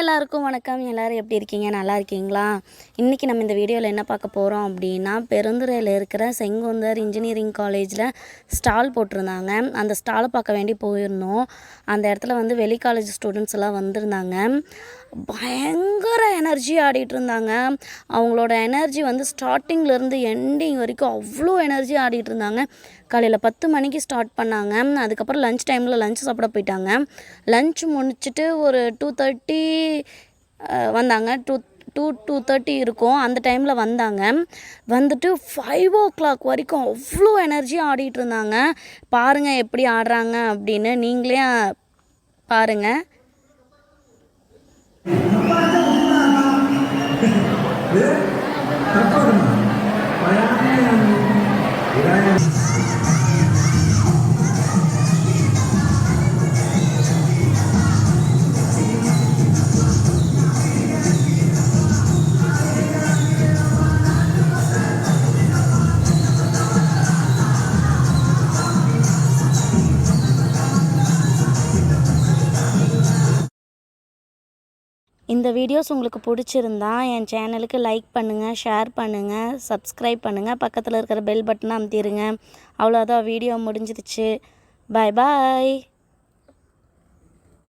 எல்லாருக்கும் வணக்கம். எல்லோரும் எப்படி இருக்கீங்க? நல்லா இருக்கீங்களா? இன்றைக்கி நம்ம இந்த வீடியோவில் என்ன பார்க்க போகிறோம் அப்படின்னா, பெருந்துறையில் இருக்கிற செங்குந்தர் இன்ஜினியரிங் காலேஜில் ஸ்டால் போட்டிருந்தாங்க. அந்த ஸ்டாலை பார்க்க வேண்டி போயிருந்தோம். அந்த இடத்துல வந்து வெளி காலேஜ் ஸ்டூடெண்ட்ஸ் எல்லாம் வந்திருந்தாங்க. பயங்கர எனர்ஜி ஆடிட்டு இருந்தாங்க. அவங்களோட எனர்ஜி வந்து ஸ்டார்டிங்லேருந்து எண்டிங் வரைக்கும் அவ்வளோ எனர்ஜி ஆடிட்டு இருந்தாங்க. காலையில் 10 மணிக்கு ஸ்டார்ட் பண்ணாங்க. அதுக்கப்புறம் லஞ்ச் டைமில் லஞ்ச் சாப்பிட போயிட்டாங்க. லஞ்ச் முடிச்சுட்டு ஒரு 2:30 வந்தாங்க. 2:30 இருக்கும். அந்த டைமில் வந்தாங்க. வந்துட்டு 5 o'clock வரைக்கும் அவ்வளோ எனர்ஜி ஆடிட்டு இருந்தாங்க. பாருங்கள் எப்படி ஆடுறாங்க அப்படின்னு நீங்களே பாருங்கள். இந்த வீடியோஸ் உங்களுக்கு பிடிச்சிருந்தா என் சேனலுக்கு லைக் பண்ணுங்கள், ஷேர் பண்ணுங்கள், சப்ஸ்கிரைப் பண்ணுங்கள், பக்கத்தில் இருக்கிற பெல் பட்டனை அமுத்திடுங்க. அவ்வளோதான், வீடியோ முடிஞ்சிருச்சு. பாய் பாய்.